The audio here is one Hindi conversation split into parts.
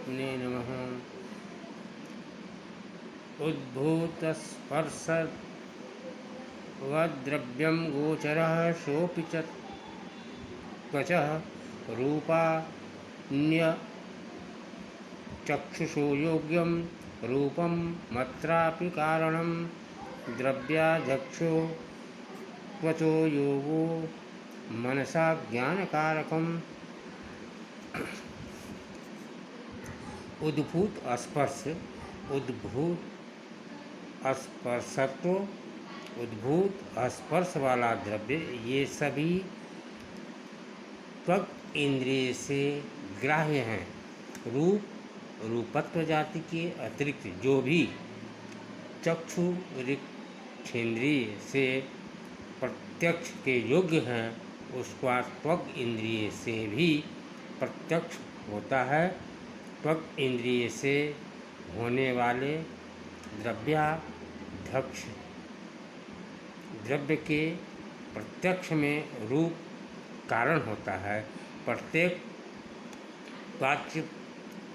परमात्मने नमः। उद्भूतस्पर्शवद्द्रव्यं गोचरः सोऽपि च त्वचः रूपान्यचक्षुषो योग्यं रूपं मत्रापि कारणं द्रव्याध्यक्षो त्वचो योगो मनसा ज्ञानकारकम्। उद्भूत स्पर्श, उद्भूत स्पर्शत्व, उद्भूत स्पर्श वाला द्रव्य, ये सभी त्वक इंद्रिय से ग्राह्य हैं। रूपत्व जाति के अतिरिक्त जो भी चक्षु ऋक्षेंद्रिय से प्रत्यक्ष के योग्य हैं, उसका त्वक इंद्रिय से भी प्रत्यक्ष होता है। त्वक इंद्रिय से होने वाले द्रव्याध्यक्ष द्रव्य के प्रत्यक्ष में रूप कारण होता है। प्रत्येक वाच्य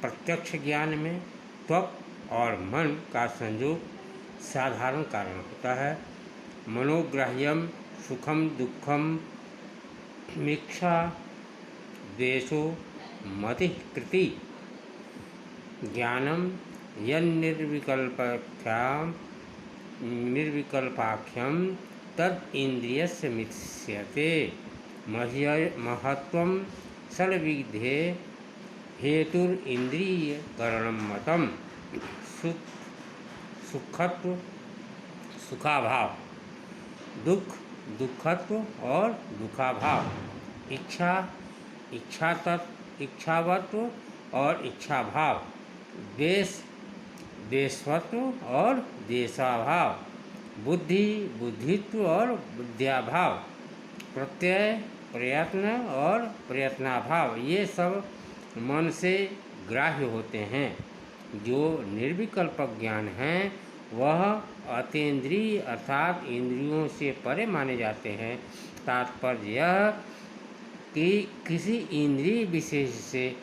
प्रत्यक्ष ज्ञान में त्वक और मन का संयोग साधारण कारण होता है। मनोग्राह्यम सुखम दुखम मीक्षा द्वेषो मतिः कृति ज्ञानम निर्विकल्पाख्यम तद इंद्रियस्य मिथ्यते महत्वं षड्विधे हेतुरिंद्रियकरणं मतम्। सुखत्व सुखाभाव, दुख दुखत्व और दुखाभाव, इच्छा इच्छावत्व और इच्छाभाव, द्वेष द्वेषत्व और द्वेषाभाव, बुद्धि बुद्धित्व और बुद्ध्याभाव, प्रत्यय प्रयत्न और प्रयत्नाभाव, ये सब मन से ग्राह्य होते हैं। जो निर्विकल्पक ज्ञान है वह अतीन्द्रिय अर्थात इंद्रियों से परे माने जाते हैं। तात्पर्य यह कि किसी इंद्रिय विशेष से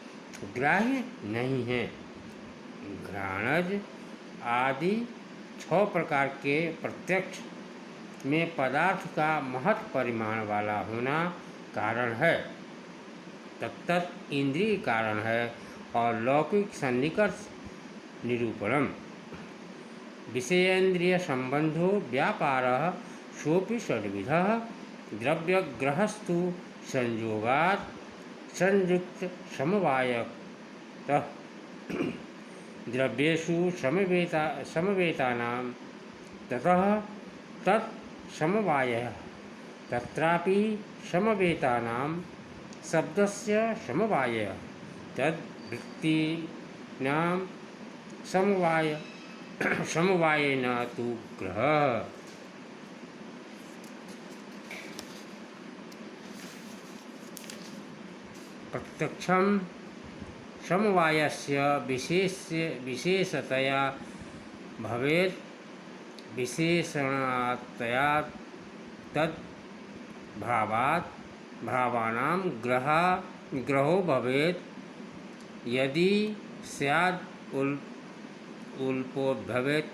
ग्राह्य नहीं है। घ्राणज आदि 6 प्रकार के प्रत्यक्ष में पदार्थ का महत् परिमाण वाला होना कारण है, तत्त इंद्रिय कारण है। और लौकिक सन्निकर्ष निरूपणम विषयेन्द्रिय संबंधो व्यापारः सोऽपि षड्विधः द्रव्यग्रहस्तु संयोगात् संयुक्त समवायतः द्रव्येषु समवेतानां ततः तत् समवायः तत्रापि समवेतानां शब्दस्य समवायः तद्वृत्तीनां समवायेन तु ग्रहः। प्रत्यक्षं समवायस्य विशेषतया भवेत् विशेषणतया तद्भावात् भावानां ग्रहो भवेत्। यदि स्याद् उल्पोद्भवेत्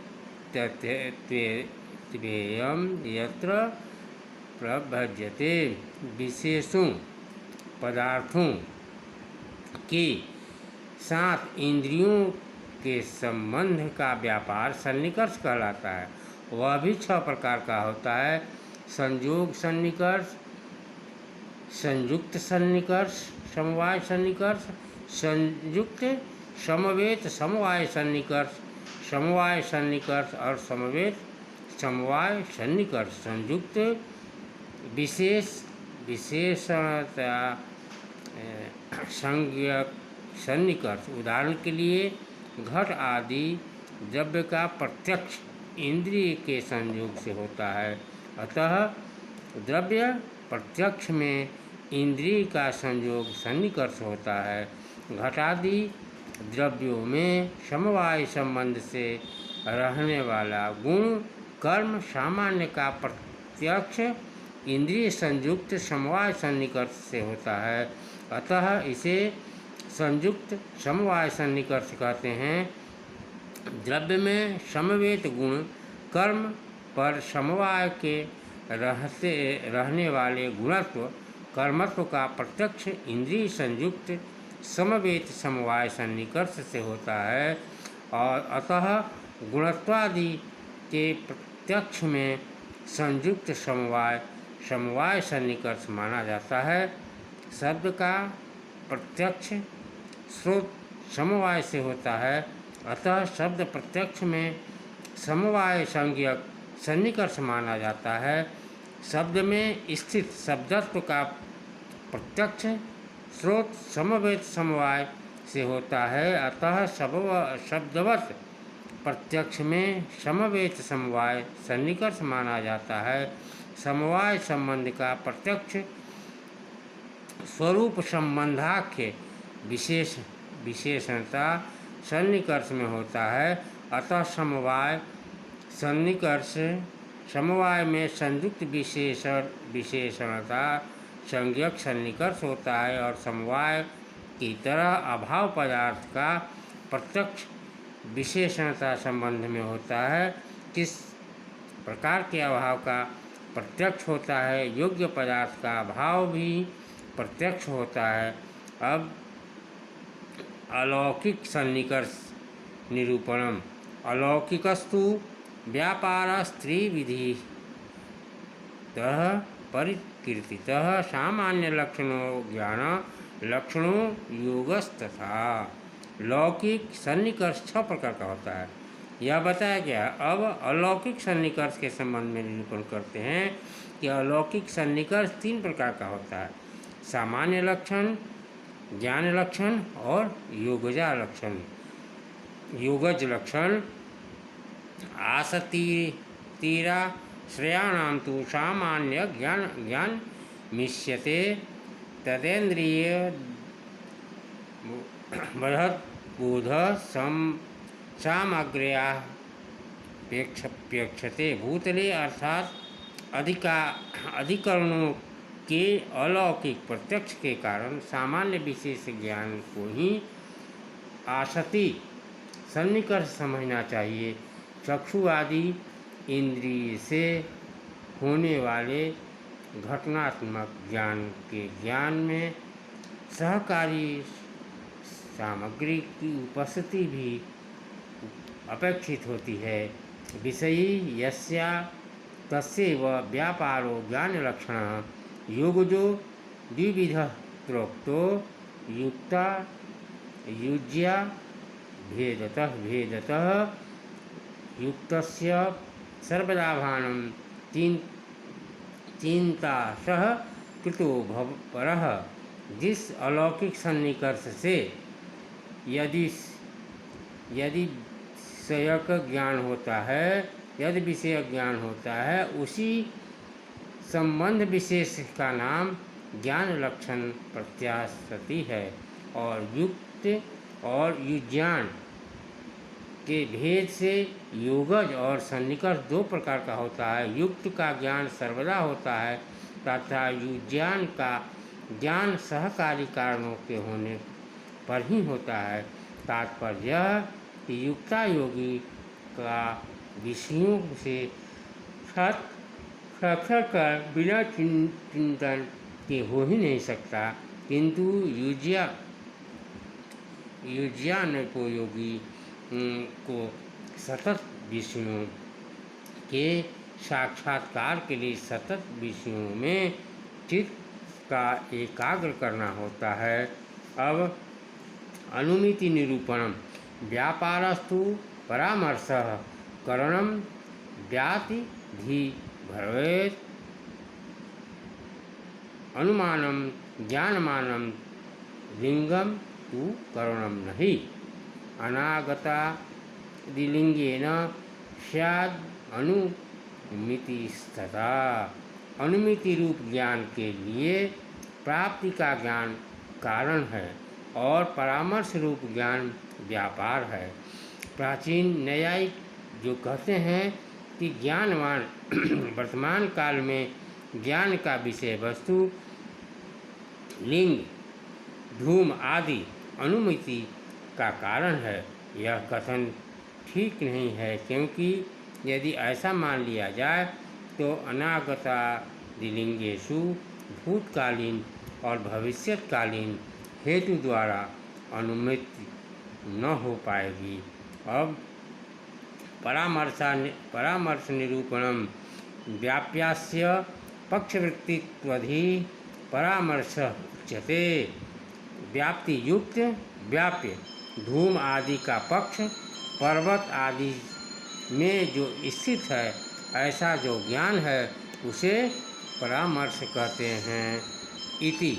त्वेयं यत्र प्रभज्यते विशेषों पदार्थों के साथ इंद्रियों के संबंध का व्यापार सन्निकर्ष कहलाता है। वह भी 6 प्रकार का होता है। संयोग सन्निकर्ष, संयुक्त सन्निकर्ष, समवाय सन्निकर्ष, संयुक्त समवेत समवाय सन्निकर्ष, समवाय सन्निकर्ष और समवेत समवाय सन्निकर्ष। संयुक्त विशेषणता संज्ञक सन्निकर्ष, उदाहरण के लिए घट आदि द्रव्य का प्रत्यक्ष इंद्रिय के संयोग से होता है। अतः द्रव्य प्रत्यक्ष में इंद्रिय का संयोग सन्निकर्ष होता है। घटादि द्रव्यों में समवाय संबंध से रहने वाला गुण कर्म सामान्य का प्रत्यक्ष इंद्रिय संयुक्त समवाय सन्निकर्ष से होता है। अतः इसे संयुक्त समवाय सन्निकर्ष कहते हैं। द्रव्य में समवेत गुण कर्म पर समवाय के रहने वाले गुणत्व कर्मत्व का प्रत्यक्ष इंद्रिय संयुक्त समवेत समवाय सन्निकर्ष से होता है और अतः गुणत्वादि के प्रत्यक्ष में संयुक्त समवाय सन्निकर्ष माना जाता है। शब्द का प्रत्यक्ष स्रोत समवाय से होता है, अतः शब्द प्रत्यक्ष में समवाय संज्ञक सन्निकर्ष माना जाता है। शब्द में स्थित शब्दत्व का प्रत्यक्ष स्रोत समवेत समवाय से होता है, अतः शब्दवत प्रत्यक्ष में समवेत समवाय सन्निकर्ष माना जाता है। समवाय संबंध का प्रत्यक्ष स्वरूप संबंधाख्य विशेषणता सन्निकर्ष में होता है, अतः समवाय सन्निकर्ष समवाय में संयुक्त विशेषणता संज्ञक सन्निकर्ष होता है और समवाय की तरह अभाव पदार्थ का प्रत्यक्ष विशेषणता संबंध में होता है। किस प्रकार के अभाव का प्रत्यक्ष होता है? योग्य पदार्थ का अभाव भी प्रत्यक्ष होता है। अब अलौकिक सन्निकर्ष निरूपणम। अलौकिकस्तु व्यापारस्त्रिविधि परिकीर्तितः सामान्य लक्षणों ज्ञान लक्षणों योगस्तथा। लौकिक सन्निकर्ष 6 प्रकार का होता है, यह बताया गया। अब अलौकिक सन्निकर्ष के संबंध में निरूपण करते हैं कि अलौकिक सन्निकर्ष 3 प्रकार का होता है: सामान्य लक्षण, ज्ञान लक्षण और योगज लक्षण। आसतीरा श्रेयाणाम तो सामान्य ज्ञान मिष्यते तदेन्द्रिय बृहद्बोध सामग्र्यापेक्षते भूतले अर्थात अधिकरणों के अलौकिक प्रत्यक्ष के कारण सामान्य विशेष ज्ञान को ही आसति सन्निकर्ष समझना चाहिए। चक्षु आदि इंद्रिय से होने वाले घटनात्मक ज्ञान के ज्ञान में सहकारी सामग्री की उपस्थिति भी अपेक्षित होती है। विषयी यस्या तस्यैव व्यापारो ज्ञान लक्षण योगजो द्विविध प्रोक्तो युक्ता युज्या भेदतः युक्तस्य सर्वदा भानं चिंताशः कृतो भवपरः। जिस अलौकिक सन्निकर्ष से यदि विषयक ज्ञान होता है उसी संबंध विशेष का नाम ज्ञान लक्षण प्रत्याशति है। और युक्त और युज्ञान के भेद से योगज और सन्निकर्ष 2 प्रकार का होता है। युक्त का ज्ञान सर्वदा होता है तथा युज्ञान का ज्ञान सहकारी कारणों के होने पर ही होता है। तात्पर्य यह कि युक्ता योगी का विषयों से साक्षात्कार बिना चिंतन के हो ही नहीं सकता, किंतु युज्यानोपयोगी को सतत विषयों के साक्षात्कार के लिए सतत विषयों में चित्त का एकाग्र करना होता है। अब अनुमिति निरूपणम। व्यापारस्तु परामर्शः करणम व्यातिधि भवेत् अनुमानम ज्ञानमानम लिंगम तु करणम नहीं। अनागता दिलिंगेन स्याद् अनुमितिस्तथा। अनुमिति रूप ज्ञान के लिए प्राप्ति का ज्ञान कारण है और परामर्श रूप ज्ञान व्यापार है। प्राचीन न्यायिक जो कहते हैं कि ज्ञानवान वर्तमान काल में ज्ञान का विषय वस्तु लिंग धूम आदि अनुमिति का कारण है। यह कथन ठीक नहीं है, क्योंकि यदि ऐसा मान लिया जाए तो अनागतादिलिंगेषु भूतकालीन और भविष्यत्कालीन हेतु द्वारा अनुमिति न हो पाएगी। अब परामर्श निरूपणम व्याप्यास्य पक्षवृत्तित्वधि परामर्श उच्यते। व्याप्ति युक्त व्याप्य धूम आदि का पक्ष पर्वत आदि में जो स्थित है, ऐसा जो ज्ञान है उसे परामर्श कहते हैं। इति